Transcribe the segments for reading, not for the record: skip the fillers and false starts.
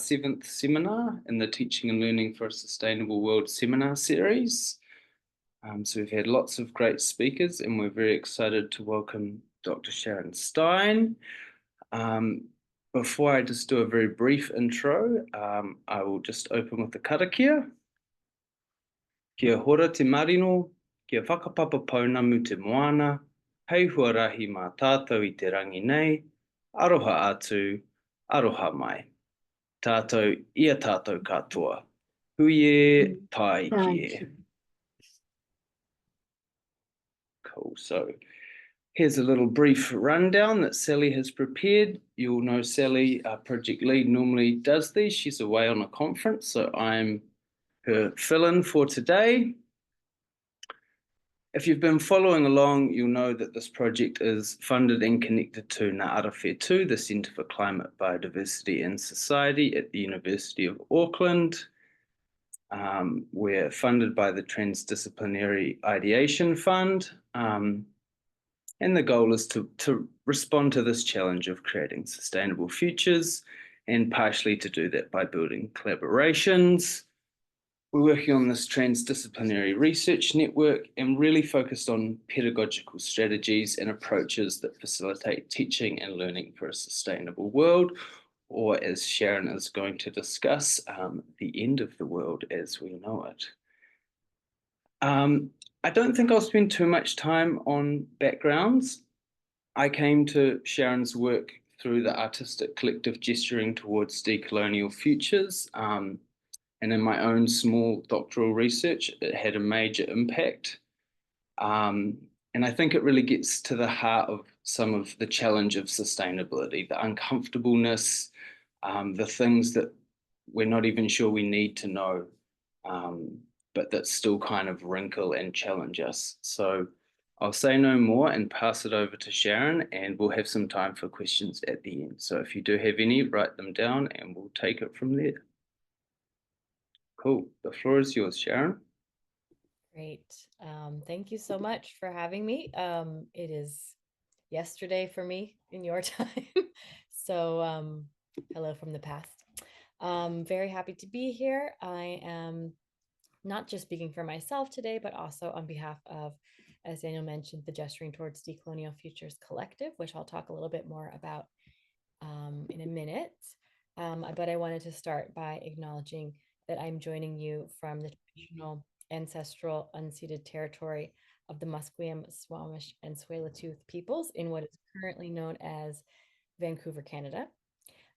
7th seminar in the Teaching and Learning for a Sustainable World seminar series. So we've had lots of great speakers, and we're very excited to welcome Dr. Sharon Stein. Before I just do a very brief intro, I will just open with the karakia. Kia hora te marino, kia whakapapa paunamu te moana, hei huarahi mā tātou I te rangi nei, aroha atu, aroha mai. Tātou, ia tātou katoa. Huie, tai kie. Cool, so here's a little brief rundown that Sally has prepared. You'll know Sally, our project lead, normally does these. She's away on a conference, so I'm her fill-in for today. If you've been following along, you'll know that this project is funded and connected to Ngā Ara Whetū, the Centre for Climate, Biodiversity and Society at the University of Auckland. We're funded by the Transdisciplinary Ideation Fund, and the goal is to respond to this challenge of creating sustainable futures, and partially to do that by building collaborations. We're working on this transdisciplinary research network and really focused on pedagogical strategies and approaches that facilitate teaching and learning for a sustainable world, or as Sharon is going to discuss, the end of the world as we know it. I don't think I'll spend too much time on backgrounds. I came to Sharon's work through the artistic collective Gesturing Towards Decolonial Futures, and in my own small doctoral research, it had a major impact. And I think it really gets to the heart of some of the challenge of sustainability, the uncomfortableness, the things that we're not even sure we need to know, but that still kind of wrinkle and challenge us. So I'll say no more and pass it over to Sharon, and we'll have some time for questions at the end. So if you do have any, write them down and we'll take it from there. Cool. The floor is yours, Sharon. Great. Thank you so much for having me. It is yesterday for me in your time. So hello from the past. Very happy to be here. I am not just speaking for myself today, but also on behalf of, as Daniel mentioned, the Gesturing Towards Decolonial Futures Collective, which I'll talk a little bit more about in a minute. But I wanted to start by acknowledging that I'm joining you from the traditional, ancestral, unceded territory of the Musqueam, Squamish, and Tsleil-Waututh peoples in what is currently known as Vancouver, Canada.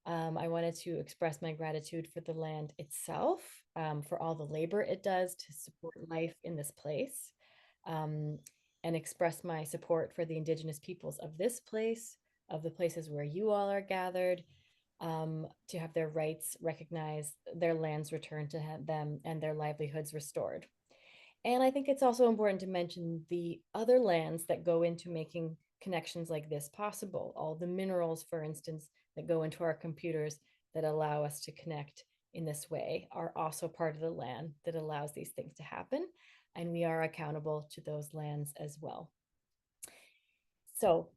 I wanted to express my gratitude for the land itself, for all the labor it does to support life in this place, and express my support for the Indigenous peoples of this place, of the places where you all are gathered, to have their rights recognized, their lands returned to them, and their livelihoods restored. And I think it's also important to mention the other lands that go into making connections like this possible. All the minerals, for instance, that go into our computers that allow us to connect in this way are also part of the land that allows these things to happen. And we are accountable to those lands as well. So,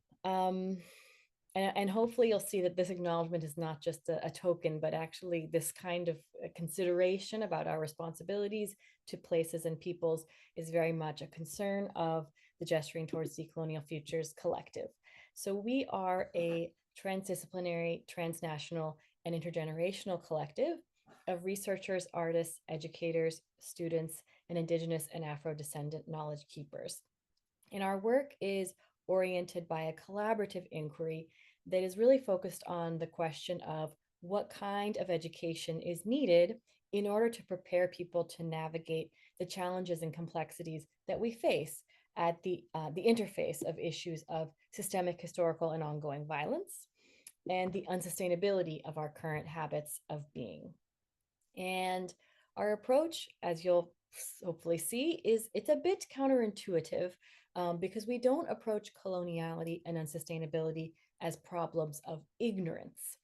and hopefully you'll see that this acknowledgement is not just a token, but actually this kind of consideration about our responsibilities to places and peoples is very much a concern of the Gesturing Towards Decolonial Futures Collective. So we are a transdisciplinary, transnational, and intergenerational collective of researchers, artists, educators, students, and Indigenous and Afro-descendant knowledge keepers. And our work is oriented by a collaborative inquiry that is really focused on the question of what kind of education is needed in order to prepare people to navigate the challenges and complexities that we face at the interface of issues of systemic, historical, and ongoing violence, and the unsustainability of our current habits of being. And our approach, as you'll hopefully see, is it's a bit counterintuitive, because we don't approach coloniality and unsustainability as problems of ignorance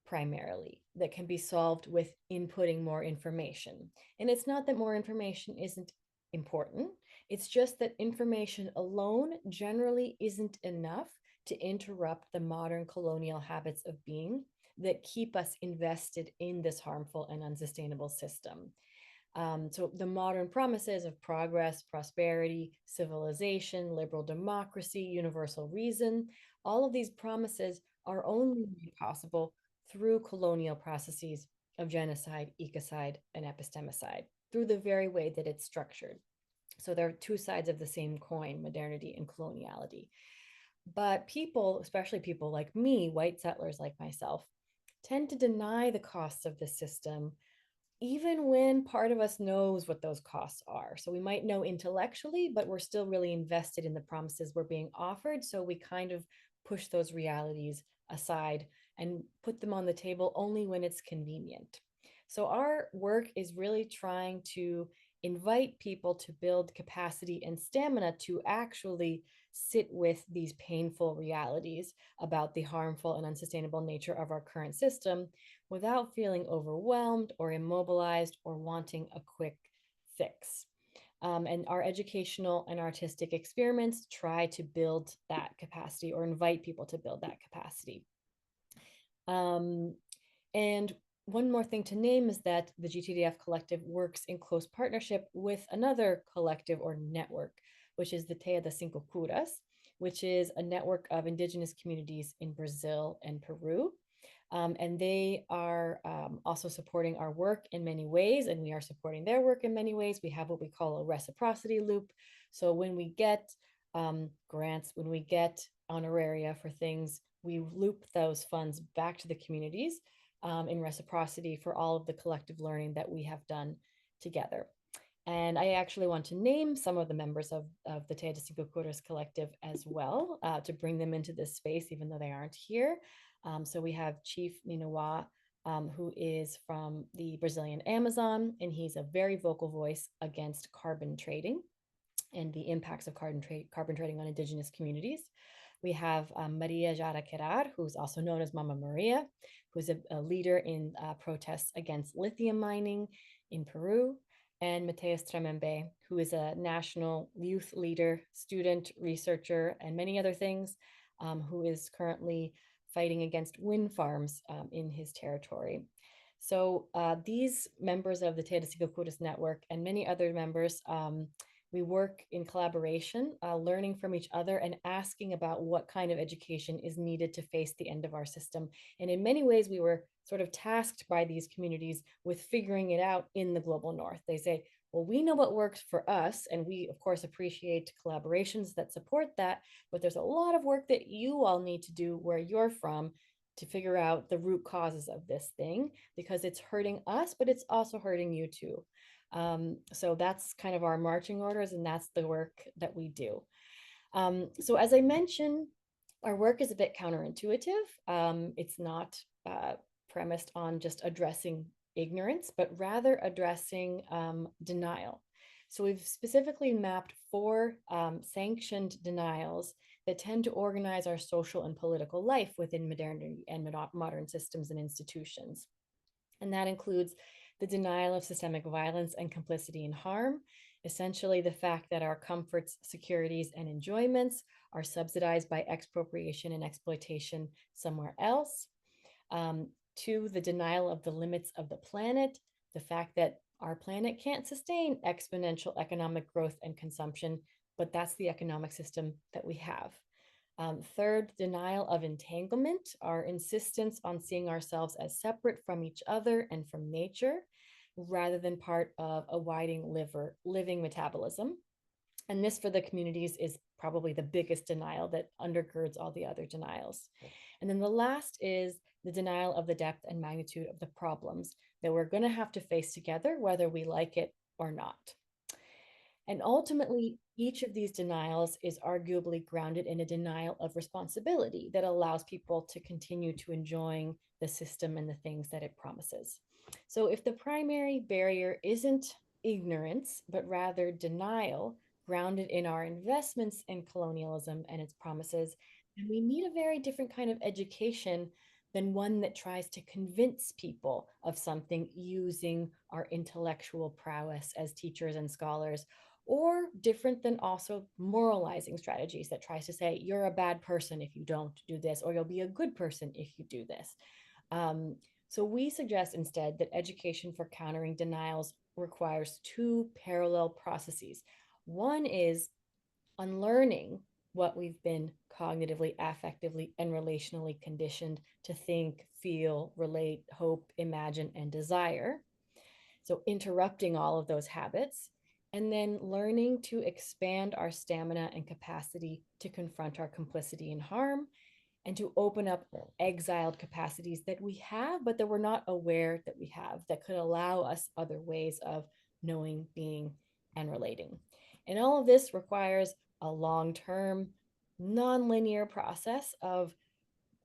primarily that can be solved with inputting more information. And it's not that more information isn't important, it's just that information alone generally isn't enough to interrupt the modern colonial habits of being that keep us invested in this harmful and unsustainable system. So the modern promises of progress, prosperity, civilization, liberal democracy, universal reason, all of these promises are only made possible through colonial processes of genocide, ecocide, and epistemicide, through the very way that it's structured. So there are two sides of the same coin, modernity and coloniality. But people, especially people like me, white settlers like myself, tend to deny the costs of the system even when part of us knows what those costs are. So we might know intellectually, but we're still really invested in the promises we're being offered. So we kind of push those realities aside and put them on the table only when it's convenient. So our work is really trying to invite people to build capacity and stamina to actually sit with these painful realities about the harmful and unsustainable nature of our current system without feeling overwhelmed or immobilized or wanting a quick fix. And our educational and artistic experiments try to build that capacity or invite people to build that capacity. And one more thing to name is that the GTDF collective works in close partnership with another collective or network, which is the Teia das Cinco Curas, which is a network of indigenous communities in Brazil and Peru. And they are also supporting our work in many ways, and we are supporting their work in many ways. We have what we call a reciprocity loop. So when we get grants, when we get honoraria for things, we loop those funds back to the communities in reciprocity for all of the collective learning that we have done together. And I actually want to name some of the members of the Teia das Cinco Curas collective as well to bring them into this space, even though they aren't here. So we have Chief Ninawa, who is from the Brazilian Amazon, and he's a very vocal voice against carbon trading and the impacts of carbon trading on indigenous communities. We have Maria Jara Querar, who's also known as Mama Maria, who's a leader in protests against lithium mining in Peru, and Mateus Tremembe, who is a national youth leader, student, researcher, and many other things, who is currently fighting against wind farms in his territory. So these members of the Teia das Cinco Curas network and many other members, we work in collaboration, learning from each other and asking about what kind of education is needed to face the end of our system. And in many ways, we were sort of tasked by these communities with figuring it out in the global north. They say, well, we know what works for us, and we, of course, appreciate collaborations that support that, but there's a lot of work that you all need to do where you're from to figure out the root causes of this thing, because it's hurting us, but it's also hurting you too. So that's kind of our marching orders, and that's the work that we do. So as I mentioned, our work is a bit counterintuitive. It's not premised on just addressing ignorance, but rather addressing denial. So we've specifically mapped 4 sanctioned denials that tend to organize our social and political life within modernity and modern systems and institutions. And that includes the denial of systemic violence and complicity in harm, essentially the fact that our comforts, securities, and enjoyments are subsidized by expropriation and exploitation somewhere else. 2, the denial of the limits of the planet, the fact that our planet can't sustain exponential economic growth and consumption, but that's the economic system that we have. 3rd, denial of entanglement, our insistence on seeing ourselves as separate from each other and from nature, rather than part of a widening living metabolism. And this for the communities is probably the biggest denial that undergirds all the other denials. And then the last is the denial of the depth and magnitude of the problems that we're going to have to face together, whether we like it or not. And ultimately, each of these denials is arguably grounded in a denial of responsibility that allows people to continue to enjoy the system and the things that it promises. So if the primary barrier isn't ignorance, but rather denial, grounded in our investments in colonialism and its promises, then we need a very different kind of education than one that tries to convince people of something using our intellectual prowess as teachers and scholars, or different than also moralizing strategies that tries to say you're a bad person if you don't do this, or you'll be a good person if you do this. So we suggest instead that education for countering denials requires two parallel processes. One is unlearning what we've been cognitively, affectively, and relationally conditioned to think, feel, relate, hope, imagine, and desire. So interrupting all of those habits, and then learning to expand our stamina and capacity to confront our complicity in harm and to open up exiled capacities that we have, but that we're not aware that we have, that could allow us other ways of knowing, being, and relating. And all of this requires a long-term, non-linear process of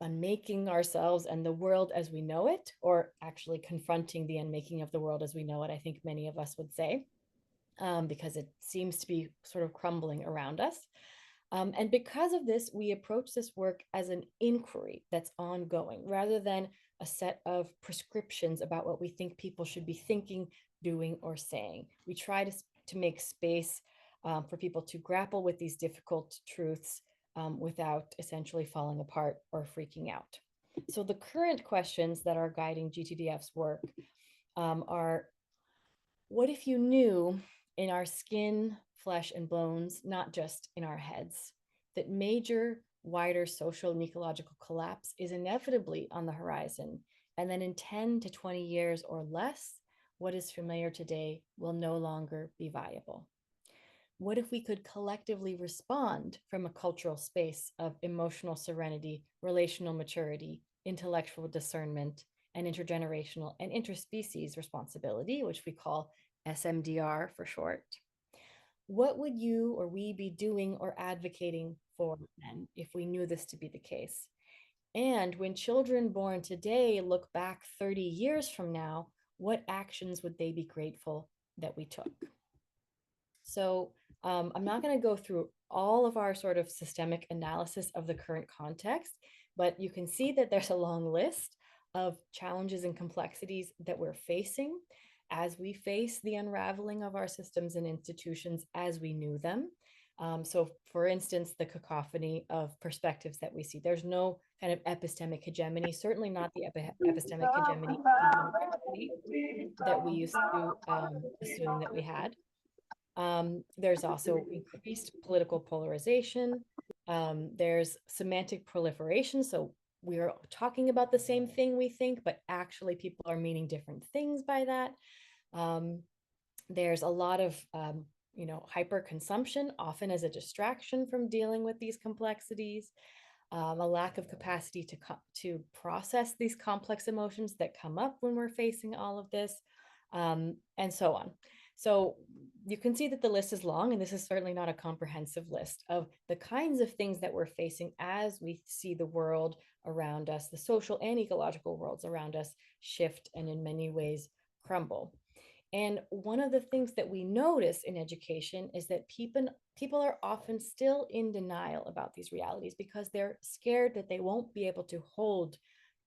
unmaking ourselves and the world as we know it, or actually confronting the unmaking of the world as we know it, I think many of us would say, because it seems to be sort of crumbling around us. And because of this, we approach this work as an inquiry that's ongoing rather than a set of prescriptions about what we think people should be thinking, doing, or saying. We try to make space for people to grapple with these difficult truths without essentially falling apart or freaking out. So the current questions that are guiding GTDF's work are, what if you knew in our skin, flesh, and bones, not just in our heads, that major, wider social and ecological collapse is inevitably on the horizon, and then in 10 to 20 years or less, what is familiar today will no longer be viable? What if we could collectively respond from a cultural space of emotional serenity, relational maturity, intellectual discernment, and intergenerational and interspecies responsibility, which we call SMDR for short? What would you or we be doing or advocating for then if we knew this to be the case? And when children born today look back 30 years from now, what actions would they be grateful that we took? So I'm not going to go through all of our sort of systemic analysis of the current context, but you can see that there's a long list of challenges and complexities that we're facing as we face the unraveling of our systems and institutions as we knew them. So, for instance, the cacophony of perspectives that we see. There's no kind of epistemic hegemony, certainly not the epistemic hegemony that we used to assume that we had. There's also increased political polarization. There's semantic proliferation. So we're talking about the same thing we think, but actually people are meaning different things by that. There's a lot of hyper consumption, often as a distraction from dealing with these complexities. A lack of capacity to process these complex emotions that come up when we're facing all of this, and so on. So you can see that the list is long, and this is certainly not a comprehensive list of the kinds of things that we're facing as we see the world around us, the social and ecological worlds around us shift and in many ways crumble. And one of the things that we notice in education is that people are often still in denial about these realities because they're scared that they won't be able to hold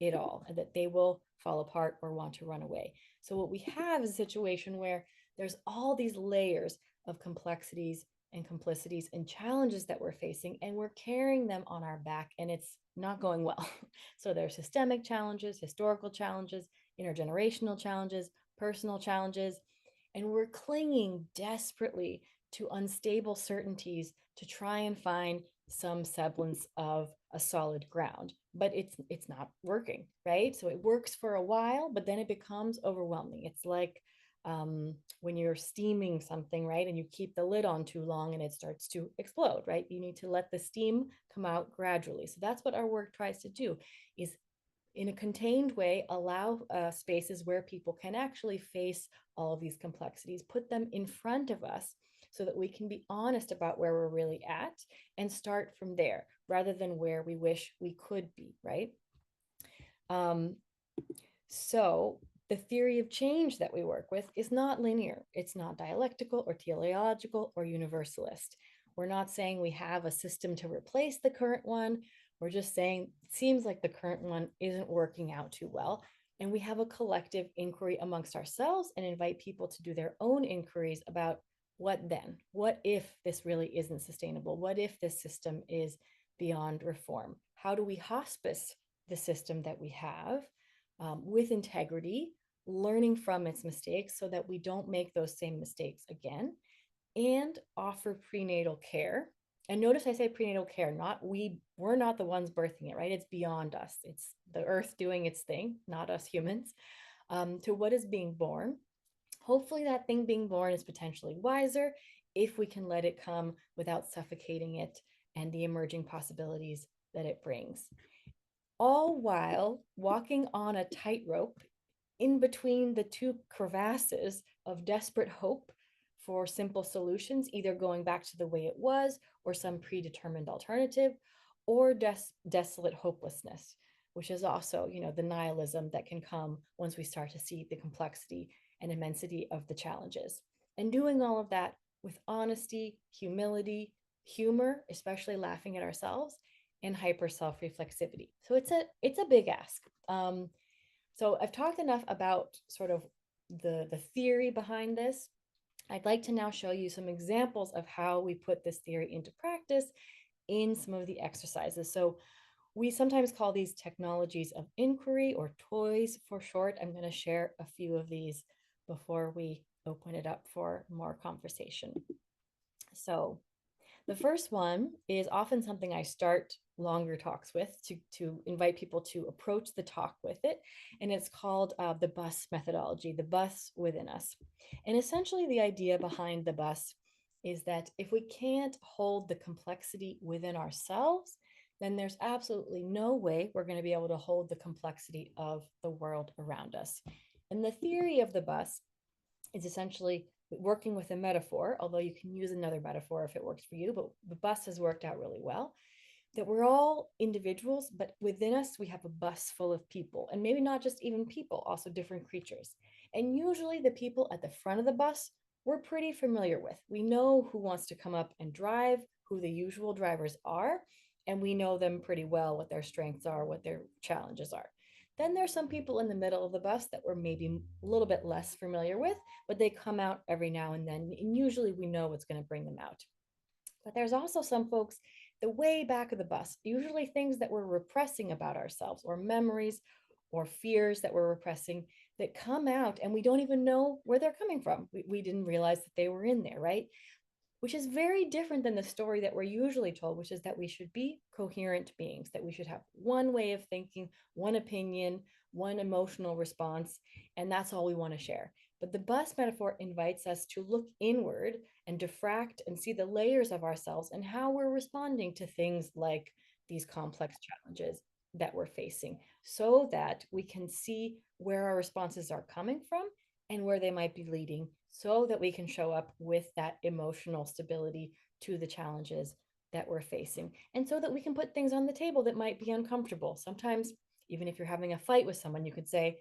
it all and that they will fall apart or want to run away. So what we have is a situation where there's all these layers of complexities and complicities and challenges that we're facing, and we're carrying them on our back, and it's not going well. So there's systemic challenges, historical challenges, intergenerational challenges, personal challenges, and we're clinging desperately to unstable certainties to try and find some semblance of a solid ground, but it's not working, right? So it works for a while, but then it becomes overwhelming. It's like when you're steaming something, right, and you keep the lid on too long and it starts to explode, right? You need to let the steam come out gradually. So that's what our work tries to do, is in a contained way allow spaces where people can actually face all of these complexities, put them in front of us so that we can be honest about where we're really at and start from there rather than where we wish we could be, right? So the theory of change that we work with is not linear. It's not dialectical or teleological or universalist. We're not saying we have a system to replace the current one. We're just saying it seems like the current one isn't working out too well. And we have a collective inquiry amongst ourselves and invite people to do their own inquiries about what then? What if this really isn't sustainable? What if this system is beyond reform? How do we hospice the system that we have? with integrity, learning from its mistakes so that we don't make those same mistakes again, and offer prenatal care. And notice I say prenatal care, not we're not the ones birthing it, right? It's beyond us. It's the earth doing its thing, not us humans, to what is being born. Hopefully, that thing being born is potentially wiser if we can let it come without suffocating it and the emerging possibilities that it brings. All while walking on a tightrope in between the two crevasses of desperate hope for simple solutions, either going back to the way it was or some predetermined alternative, or desolate hopelessness, which is also, the nihilism that can come once we start to see the complexity and immensity of the challenges. And doing all of that with honesty, humility, humor, especially laughing at ourselves, and hyper self-reflexivity. So it's a big ask. So I've talked enough about sort of the theory behind this. I'd like to now show you some examples of how we put this theory into practice in some of the exercises. So we sometimes call these technologies of inquiry, or toys for short. I'm going to share a few of these before we open it up for more conversation. So the first one is often something I start longer talks with to invite people to approach the talk with it. And it's called the bus methodology, the bus within us. And essentially, the idea behind the bus is that if we can't hold the complexity within ourselves, then there's absolutely no way we're going to be able to hold the complexity of the world around us. And the theory of the bus is essentially working with a metaphor, although you can use another metaphor if it works for you, but the bus has worked out really well. That we're all individuals, but within us, we have a bus full of people, and maybe not just even people, also different creatures. And usually, the people at the front of the bus, we're pretty familiar with. We know who wants to come up and drive, who the usual drivers are, and we know them pretty well, what their strengths are, what their challenges are. Then there's some people in the middle of the bus that we're maybe a little bit less familiar with, but they come out every now and then, and usually we know what's going to bring them out. But there's also some folks the way back of the bus, usually things that we're repressing about ourselves, or memories or fears that we're repressing, that come out and we don't even know where they're coming from. We didn't realize that they were in there, right? Which is very different than the story that we're usually told, which is that we should be coherent beings, that we should have one way of thinking, one opinion, one emotional response, and that's all we want to share. But the bus metaphor invites us to look inward and diffract and see the layers of ourselves and how we're responding to things like these complex challenges that we're facing, so that we can see where our responses are coming from and where they might be leading, so that we can show up with that emotional stability to the challenges that we're facing. And so that we can put things on the table that might be uncomfortable. Sometimes, even if you're having a fight with someone, you could say,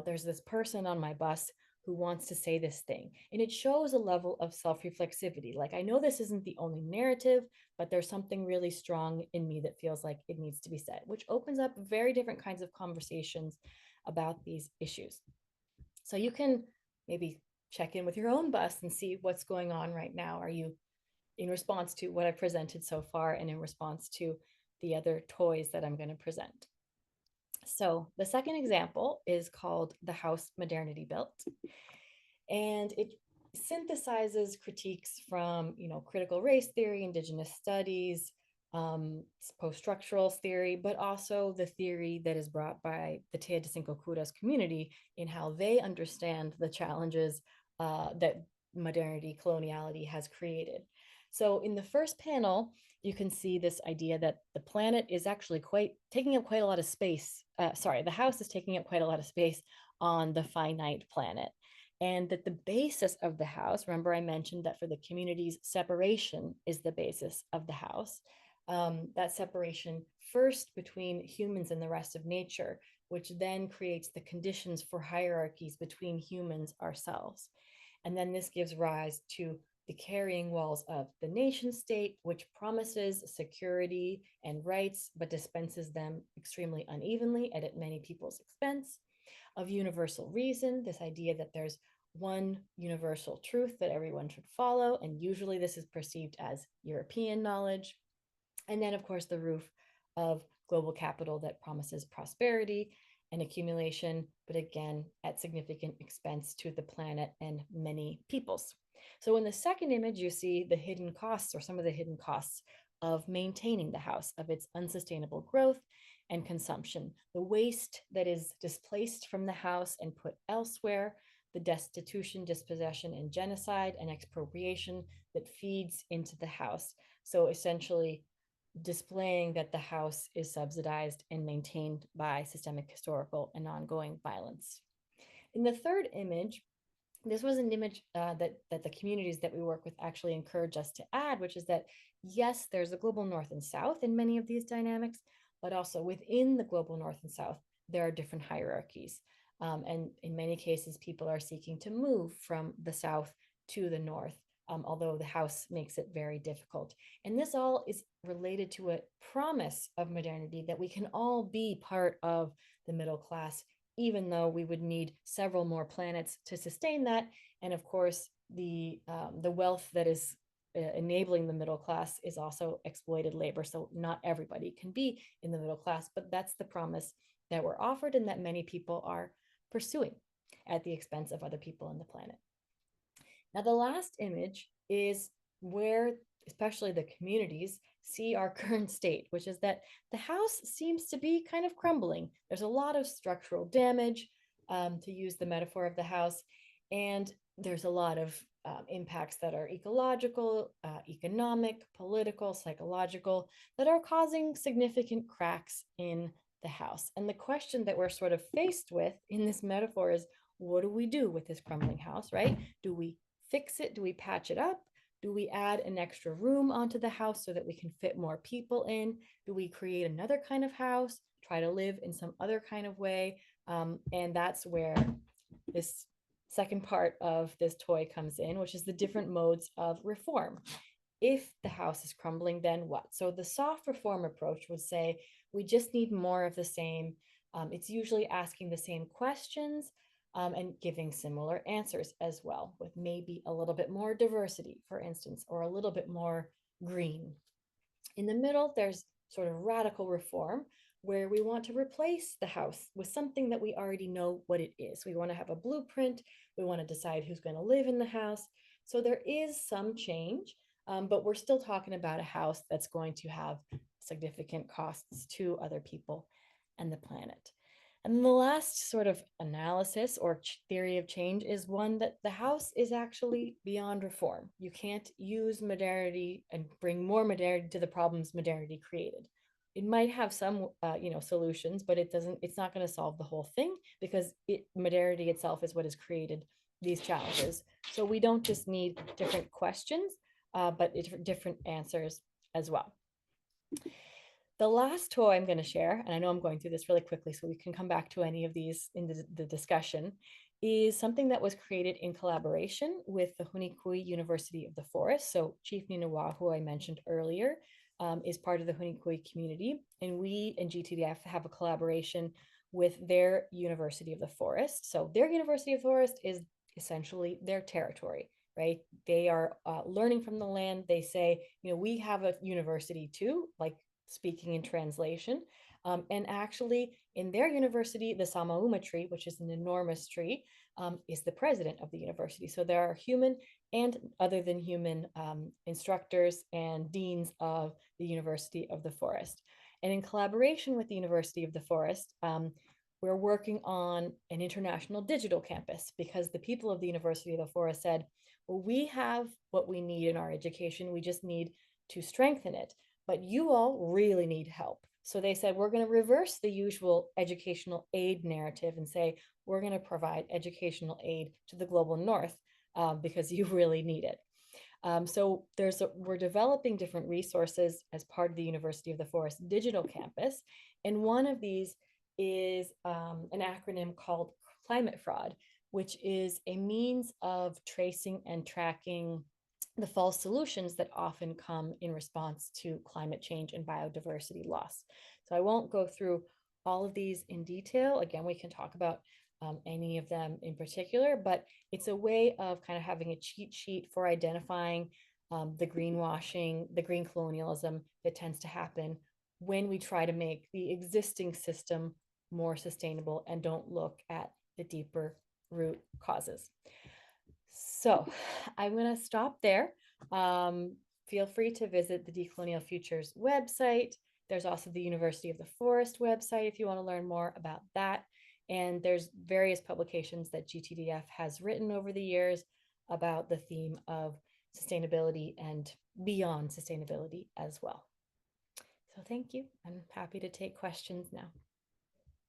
there's this person on my bus who wants to say this thing. And it shows a level of self-reflexivity. Like, I know this isn't the only narrative, but there's something really strong in me that feels like it needs to be said, which opens up very different kinds of conversations about these issues. So you can maybe check in with your own bus and see what's going on right now. Are you in response to what I presented so far, and in response to the other toys that I'm going to present? So the second example is called The House Modernity Built. And it synthesizes critiques from, critical race theory, indigenous studies, post-structuralist theory, but also the theory that is brought by the Te Cinco Curas community in how they understand the challenges that modernity, coloniality has created. So in the first panel, you can see this idea that the planet is actually taking up quite a lot of space. The house is taking up quite a lot of space on the finite planet. And that the basis of the house, remember I mentioned that for the communities, separation is the basis of the house. That separation first between humans and the rest of nature, which then creates the conditions for hierarchies between humans ourselves. And then this gives rise to the carrying walls of the nation state, which promises security and rights, but dispenses them extremely unevenly and at many people's expense. Of universal reason, this idea that there's one universal truth that everyone should follow, and usually this is perceived as European knowledge. And then, of course, the roof of global capital that promises prosperity and accumulation, but again, at significant expense to the planet and many peoples. So in the second image, you see the hidden costs, or some of the hidden costs of maintaining the house, of its unsustainable growth and consumption, the waste that is displaced from the house and put elsewhere, the destitution, dispossession, and genocide and expropriation that feeds into the house. So essentially, displaying that the house is subsidized and maintained by systemic, historical, and ongoing violence. In the third image, this was an image that the communities that we work with actually encourage us to add, which is that, yes, there's a global north and south in many of these dynamics, but also within the global north and south, there are different hierarchies. And in many cases, people are seeking to move from the south to the north, although the house makes it very difficult. And this all is related to a promise of modernity, that we can all be part of the middle class, even though we would need several more planets to sustain that. And of course, the wealth that is enabling the middle class is also exploited labor. So not everybody can be in the middle class, but that's the promise that we're offered and that many people are pursuing at the expense of other people on the planet. Now, the last image is where especially the communities see our current state, which is that the house seems to be kind of crumbling. There's a lot of structural damage, to use the metaphor of the house, and there's a lot of impacts that are ecological, economic, political, psychological, that are causing significant cracks in the house. And the question that we're sort of faced with in this metaphor is, what do we do with this crumbling house, right? Do we fix it? Do we patch it up? Do we add an extra room onto the house so that we can fit more people in? Do we create another kind of house, try to live in some other kind of way? And that's where this second part of this toy comes in, which is the different modes of reform. If the house is crumbling, then what? So the soft reform approach would say we just need more of the same. It's usually asking the same questions, and giving similar answers as well, with maybe a little bit more diversity, for instance, or a little bit more green. In the middle, there's sort of radical reform, where we want to replace the house with something that we already know what it is. We want to have a blueprint. We want to decide who's going to live in the house. So there is some change, but we're still talking about a house that's going to have significant costs to other people and the planet. And the last sort of analysis or theory of change is one that the house is actually beyond reform. You can't use modernity and bring more modernity to the problems modernity created. It might have some, solutions, but it's not going to solve the whole thing, because modernity itself is what has created these challenges. So we don't just need different questions, but different answers as well. The last toy I'm going to share, and I know I'm going through this really quickly so we can come back to any of these in the discussion, is something that was created in collaboration with the Hunikui University of the Forest. So Chief Ninawa, who I mentioned earlier, is part of the Hunikui community, and we in GTDF have a collaboration with their University of the Forest. So their University of the Forest is essentially their territory, right? They are learning from the land. They say, we have a university too, like speaking in translation. And actually, in their university, the Samauma tree, which is an enormous tree, is the president of the university. So there are human and other than human instructors and deans of the University of the Forest. And in collaboration with the University of the Forest, we're working on an international digital campus, because the people of the University of the Forest said, well, we have what we need in our education. We just need to strengthen it. But you all really need help. So they said, we're going to reverse the usual educational aid narrative and say, we're going to provide educational aid to the global north, because you really need it. So we're developing different resources as part of the University of the Forest digital campus. And one of these is an acronym called climate fraud, which is a means of tracing and tracking the false solutions that often come in response to climate change and biodiversity loss. So I won't go through all of these in detail. Again, we can talk about any of them in particular, but it's a way of kind of having a cheat sheet for identifying the greenwashing, the green colonialism that tends to happen when we try to make the existing system more sustainable and don't look at the deeper root causes. So I'm going to stop there. Feel free to visit the Decolonial Futures website. There's also the University of the Forest website if you want to learn more about that. And there's various publications that GTDF has written over the years about the theme of sustainability and beyond sustainability as well. So thank you. I'm happy to take questions now.